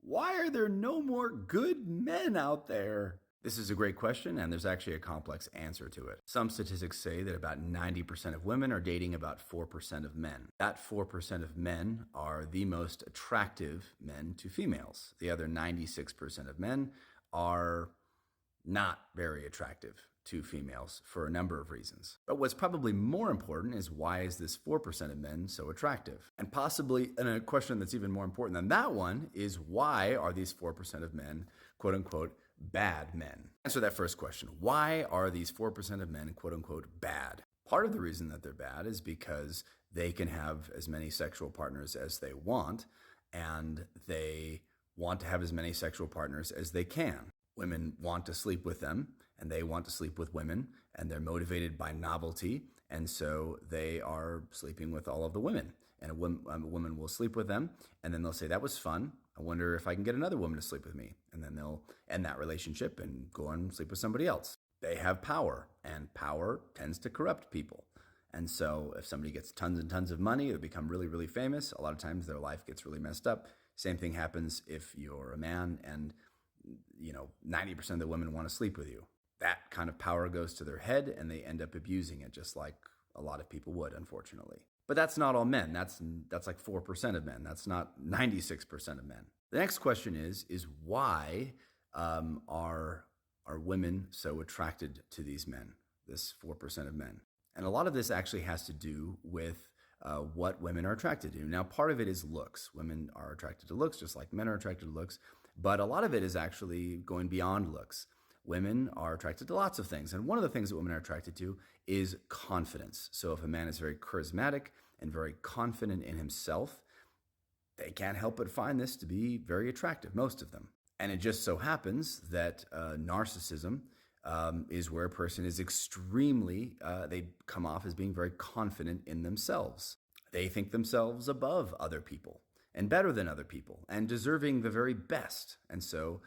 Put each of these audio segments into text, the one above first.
Why are there no more good men out there? This is a great question, and there's actually a complex answer to it. Some statistics say that about 90% of women are dating about 4% of men. That 4% of men are the most attractive men to females. The other 96% of men are not very attractive to females for a number of reasons. But what's probably more important is, why is this 4% of men so attractive? And possibly, and a question that's even more important than that one is, why are these 4% of men, quote unquote, bad men? Answer that first question. Why are these 4% of men, quote unquote, bad? Part of the reason that they're bad is because they can have as many sexual partners as they want, and they want to have as many sexual partners as they can. Women want to sleep with them, and they want to sleep with women, and they're motivated by novelty, and so they are sleeping with all of the women. And a woman will sleep with them, and then they'll say, that was fun. I wonder if I can get another woman to sleep with me. And then they'll end that relationship and go on and sleep with somebody else. They have power, and power tends to corrupt people. And so if somebody gets tons and tons of money, they become really, really famous. A lot of times their life gets really messed up. Same thing happens if you're a man and 90% of the women want to sleep with you. That kind of power goes to their head, and they end up abusing it, just like a lot of people would, unfortunately. But that's not all men. That's like 4% of men. That's not 96% of men. The next question is why are women so attracted to these men, this 4% of men? And a lot of this actually has to do with what women are attracted to. Now, part of it is looks. Women are attracted to looks, just like men are attracted to looks. But a lot of it is actually going beyond looks. Women are attracted to lots of things. And one of the things that women are attracted to is confidence. So if a man is very charismatic and very confident in himself, they can't help but find this to be very attractive, most of them. And it just so happens that narcissism is where a person is extremely, they come off as being very confident in themselves. They think themselves above other people and better than other people and deserving the very best. And so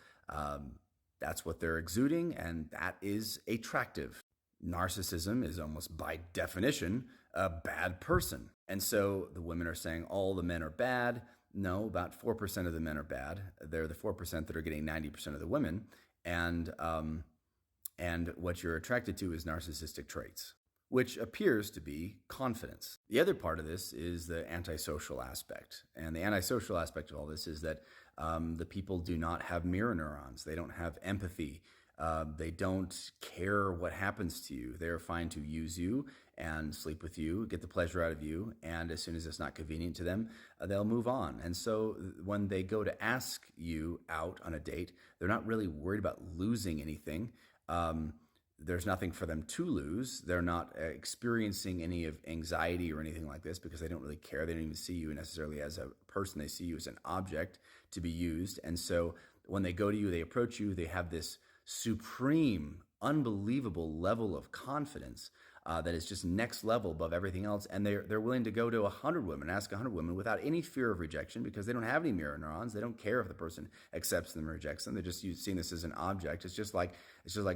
that's what they're exuding, and that is attractive. Narcissism is almost by definition a bad person. And so the women are saying all the men are bad. No, about 4% of the men are bad. They're the 4% that are getting 90% of the women. And what you're attracted to is narcissistic traits, which appears to be confidence. The other part of this is the antisocial aspect. And the antisocial aspect of all this is that the people do not have mirror neurons. They don't have empathy. They don't care what happens to you. They're fine to use you and sleep with you, get the pleasure out of you. And as soon as it's not convenient to them, they'll move on. And so when they go to ask you out on a date, they're not really worried about losing anything. There's nothing for them to lose. They're not experiencing any of anxiety or anything like this because they don't really care. They don't even see you necessarily as a person. They see you as an object to be used. And so when they go to you, they approach you, they have this supreme, unbelievable level of confidence that is just next level above everything else. And they're willing to go to 100 women, ask 100 women without any fear of rejection because they don't have any mirror neurons. They don't care if the person accepts them or rejects them. They're just seeing this as an object. It's just like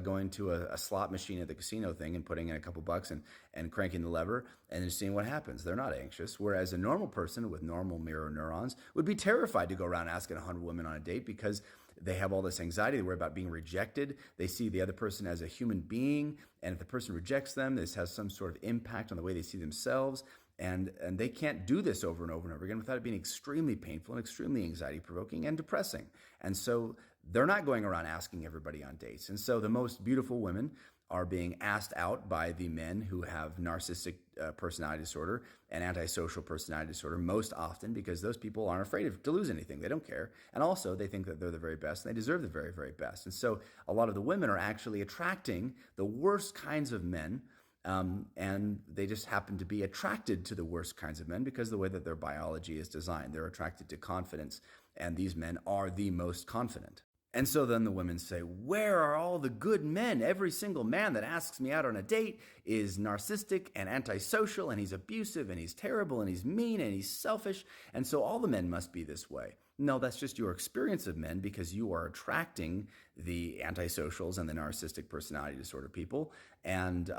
going to a slot machine at the casino thing and putting in a couple bucks and cranking the lever and then seeing what happens. They're not anxious. Whereas a normal person with normal mirror neurons would be terrified to go around asking 100 women on a date because they have all this anxiety. They worry about being rejected. They see the other person as a human being. And if the person rejects them, this has some sort of impact on the way they see themselves. And they can't do this over and over and over again without it being extremely painful and extremely anxiety provoking and depressing. And so they're not going around asking everybody on dates. And so the most beautiful women are being asked out by the men who have narcissistic personality disorder and antisocial personality disorder most often because those people aren't afraid to lose anything. They don't care. And also they think that they're the very best and they deserve the very, very best. And so a lot of the women are actually attracting the worst kinds of men. And they just happen to be attracted to the worst kinds of men because of the way that their biology is designed. They're attracted to confidence, and these men are the most confident. And so then the women say, where are all the good men? Every single man that asks me out on a date is narcissistic and antisocial, and he's abusive, and he's terrible, and he's mean, and he's selfish. And so all the men must be this way. No, that's just your experience of men because you are attracting the antisocials and the narcissistic personality disorder people. And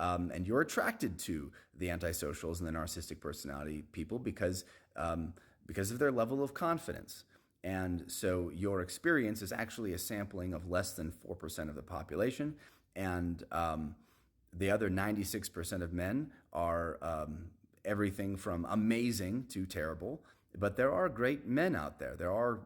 you're attracted to the antisocials and the narcissistic personality people because of their level of confidence. And so your experience is actually a sampling of less than 4% of the population. And the other 96% of men are everything from amazing to terrible. But there are great men out there. There are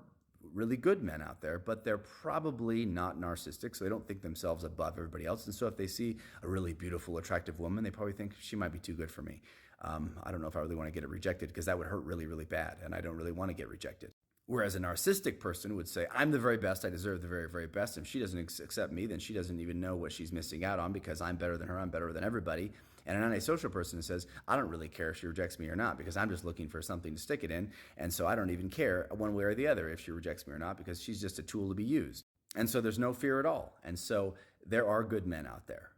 really good men out there, but they're probably not narcissistic, so they don't think themselves above everybody else. And so if they see a really beautiful, attractive woman, they probably think she might be too good for me. I don't know if I really want to get it rejected because that would hurt really, really bad, and I don't really want to get rejected. Whereas a narcissistic person would say, I'm the very best, I deserve the very, very best. If she doesn't accept me, then she doesn't even know what she's missing out on because I'm better than her, I'm better than everybody. And an antisocial person says, I don't really care if she rejects me or not because I'm just looking for something to stick it in. And so I don't even care one way or the other if she rejects me or not because she's just a tool to be used. And so there's no fear at all. And so there are good men out there.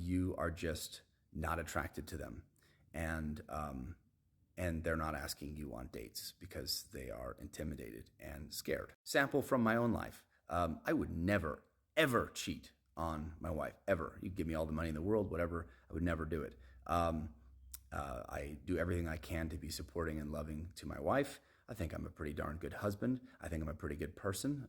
You are just not attracted to them. And they're not asking you on dates because they are intimidated and scared. Sample from my own life. I would never, ever cheat on my wife, ever. You give me all the money in the world, whatever, I would never do it. I do everything I can to be supporting and loving to my wife. I think I'm a pretty darn good husband. I think I'm a pretty good person.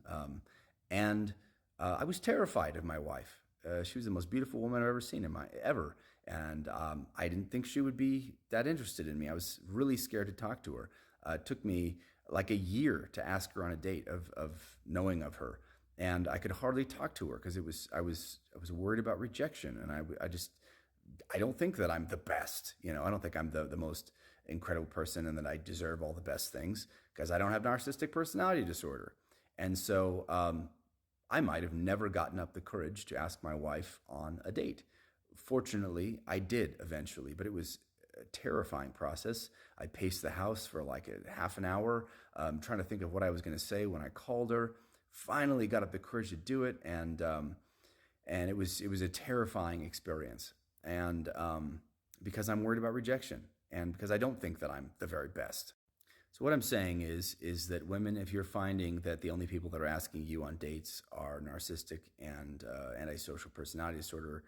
I was terrified of my wife. She was the most beautiful woman I've ever seen ever. And I didn't think she would be that interested in me. I was really scared to talk to her. It took me like a year to ask her on a date of knowing of her. And I could hardly talk to her because I was worried about rejection. And I don't think that I'm the best. I don't think I'm the most incredible person and that I deserve all the best things because I don't have narcissistic personality disorder. And so I might have never gotten up the courage to ask my wife on a date. Fortunately, I did eventually, but it was a terrifying process. I paced the house for like a half an hour, trying to think of what I was going to say when I called her. Finally got up the courage to do it, and it was a terrifying experience. And because I'm worried about rejection, and because I don't think that I'm the very best. So what I'm saying is that women, if you're finding that the only people that are asking you on dates are narcissistic and antisocial personality disorder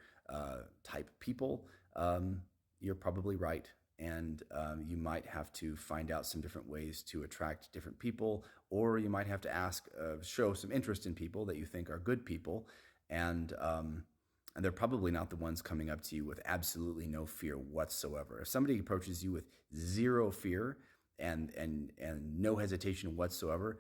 type people, you're probably right. And you might have to find out some different ways to attract different people, or you might have to show some interest in people that you think are good people. And they're probably not the ones coming up to you with absolutely no fear whatsoever. If somebody approaches you with zero fear and no hesitation whatsoever,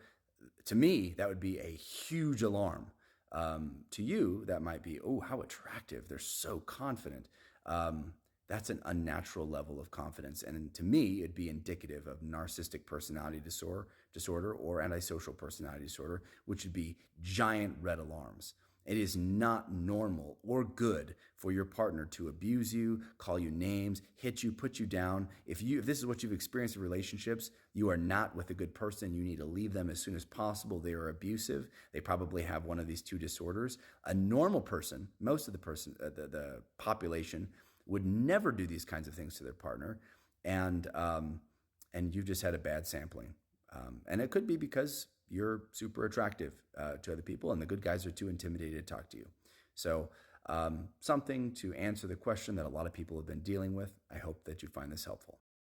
to me, that would be a huge alarm. To you, that might be, oh, how attractive. They're so confident. That's an unnatural level of confidence. And to me, it'd be indicative of narcissistic personality disorder or antisocial personality disorder, which would be giant red alarms. It is not normal or good for your partner to abuse you, call you names, hit you, put you down. If this is what you've experienced in relationships, you are not with a good person. You need to leave them as soon as possible. They are abusive. They probably have one of these two disorders. A normal person, most of the population, would never do these kinds of things to their partner, and you've just had a bad sampling. And it could be because you're super attractive to other people and the good guys are too intimidated to talk to you. So something to answer the question that a lot of people have been dealing with. I hope that you find this helpful.